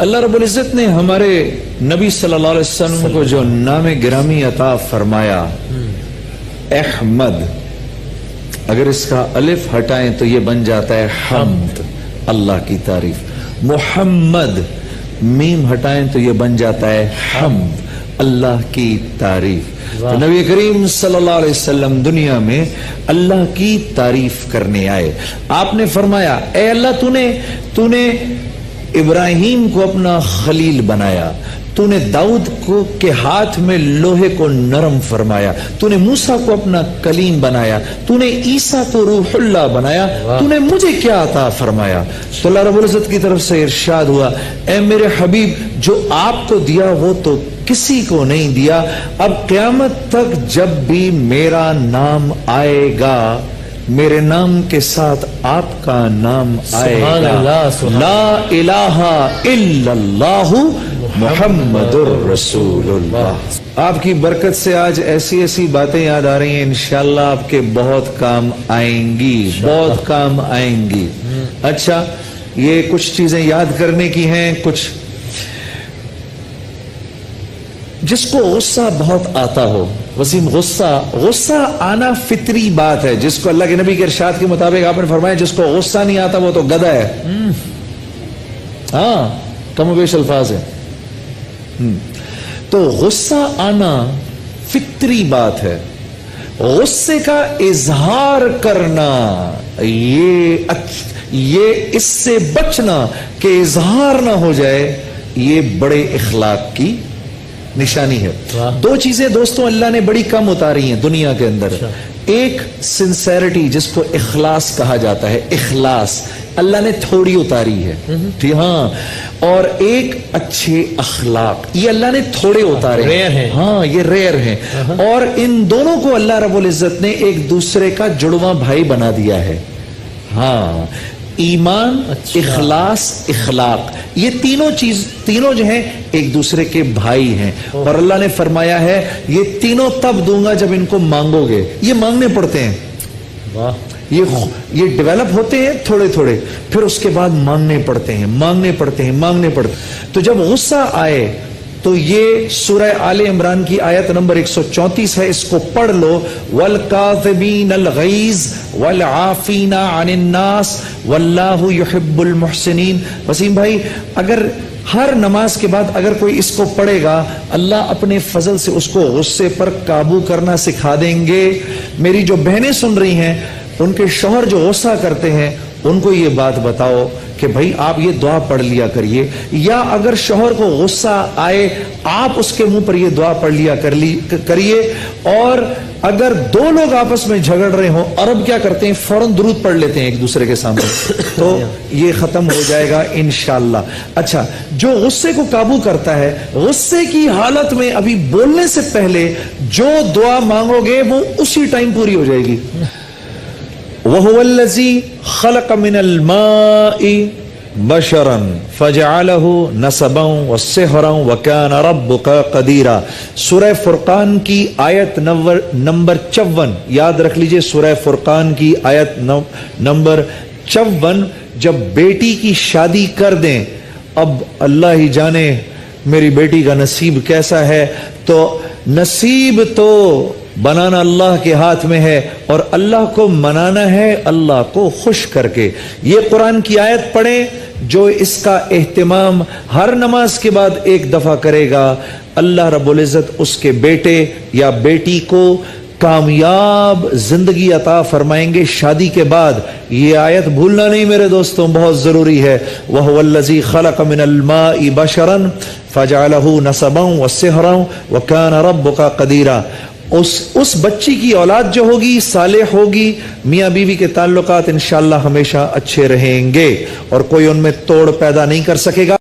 اللہ رب العزت نے ہمارے نبی صلی اللہ علیہ وسلم کو جو نام گرامی عطا فرمایا احمد، اگر اس کا الف ہٹائیں تو یہ بن جاتا ہے حمد، اللہ کی تعریف۔ محمد میم ہٹائیں تو یہ بن جاتا ہے حمد، اللہ کی تعریف۔ تو نبی کریم صلی اللہ علیہ وسلم دنیا میں اللہ کی تعریف کرنے آئے۔ آپ نے فرمایا اے اللہ تو نے ابراہیم کو اپنا خلیل بنایا، تو نے داؤد کو کے ہاتھ میں لوہے کو نرم فرمایا، تو نے موسیٰ کو اپنا کلیم بنایا، تو نے عیسیٰ کو روح اللہ بنایا، تو نے مجھے کیا عطا فرمایا؟ تو اللہ رب العزت کی طرف سے ارشاد ہوا اے میرے حبیب، جو آپ کو دیا وہ تو کسی کو نہیں دیا، اب قیامت تک جب بھی میرا نام آئے گا میرے نام کے ساتھ آپ کا نام آئے گا، لا الہ الا اللہ محمد الرسول اللہ۔ آپ کی برکت سے آج ایسی ایسی باتیں یاد آ رہی ہیں، انشاءاللہ آپ کے بہت کام آئیں گی، بہت کام آئیں گی۔ اچھا، یہ کچھ چیزیں یاد کرنے کی ہیں۔ کچھ جس کو غصہ بہت آتا ہو، وسیم، غصہ آنا فطری بات ہے، جس کو اللہ کے نبی کے ارشاد کے مطابق آپ نے فرمایا جس کو غصہ نہیں آتا وہ تو گدھا ہے۔ ہاں، کم و بیش الفاظ ہے۔ تو غصہ آنا فطری بات ہے، غصے کا اظہار کرنا، یہ اس سے بچنا کہ اظہار نہ ہو جائے، یہ بڑے اخلاق کی نشانی ہے۔ دو چیزیں دوستوں اللہ نے بڑی کم اتاری ہیں دنیا کے اندر، ایک سنسیریٹی جس کو اخلاص کہا جاتا ہے، اخلاص اللہ نے تھوڑی اتاری ہے، ٹھیک ہاں، اور ایک اچھے اخلاق یہ اللہ نے تھوڑے اتارے ہیں، ہاں یہ ریئر ہیں، اور ان دونوں کو اللہ رب العزت نے ایک دوسرے کا جڑواں بھائی بنا دیا ہے۔ ہاں، ایمان، اخلاص، اخلاق، یہ تینوں جو ہیں ایک دوسرے کے بھائی ہیں، اور اللہ نے فرمایا ہے یہ تینوں تب دوں گا جب ان کو مانگو گے۔ یہ مانگنے پڑتے ہیں، یہ ڈیولپ ہوتے ہیں تھوڑے تھوڑے، پھر اس کے بعد مانگنے پڑتے ہیں۔ تو جب غصہ آئے تو یہ سورہ آل عمران کی آیت نمبر 134 ہے، اس کو پڑھ لو، وَالْكَاظِمِينَ الْغَيْظَ وَالْعَافِينَ عَنِ النَّاسِ وَاللَّهُ يُحِبُّ الْمُحْسِنِينَ۔ وسیم بھائی، اگر ہر نماز کے بعد اگر کوئی اس کو پڑھے گا، اللہ اپنے فضل سے اس کو غصے پر قابو کرنا سکھا دیں گے۔ میری جو بہنیں سن رہی ہیں، ان کے شوہر جو غصہ کرتے ہیں، ان کو یہ بات بتاؤ کہ بھائی آپ یہ دعا پڑھ لیا کریے، یا اگر شوہر کو غصہ آئے آپ اس کے منہ پر یہ دعا پڑھ لیا کریے۔ اور اگر دو لوگ آپس میں جھگڑ رہے ہوں، عرب کیا کرتے ہیں، فوراً درود پڑھ لیتے ہیں ایک دوسرے کے سامنے، تو یہ ختم ہو جائے گا انشاءاللہ۔ اچھا، جو غصے کو قابو کرتا ہے، غصے کی حالت میں ابھی بولنے سے پہلے جو دعا مانگو گے وہ اسی ٹائم پوری ہو جائے گی۔ وَهُوَ الَّذِي خَلَقَ مِنَ الْمَاءِ بَشَرًا فَجَعَلَهُ نَسَبًا وَسِحْرًا وَكَانَ رَبُّكَ قَدِيرًا۔ سورہ فرقان کی آیت نمبر 54 یاد رکھ لیجئے، سورہ فرقان کی آیت نمبر 54۔ جب بیٹی کی شادی کر دیں، اب اللہ ہی جانے میری بیٹی کا نصیب کیسا ہے، تو نصیب تو بنانا اللہ کے ہاتھ میں ہے، اور اللہ کو منانا ہے اللہ کو خوش کر کے۔ یہ قرآن کی آیت پڑھیں، جو اس کا اہتمام ہر نماز کے بعد ایک دفعہ کرے گا، اللہ رب العزت اس کے بیٹے یا بیٹی کو کامیاب زندگی عطا فرمائیں گے شادی کے بعد۔ یہ آیت بھولنا نہیں میرے دوستوں، بہت ضروری ہے۔ وَهُوَ الَّذِي خَلَقَ مِنَ الْمَاءِ بَشَرًا فَجَعَلَهُ نَسَبًا وَسِحْرًا وَكَانَ رَبُّكَ قَدِيرًا۔ اس بچی کی اولاد جو ہوگی صالح ہوگی، میاں بیوی کے تعلقات انشاءاللہ ہمیشہ اچھے رہیں گے، اور کوئی ان میں توڑ پیدا نہیں کر سکے گا۔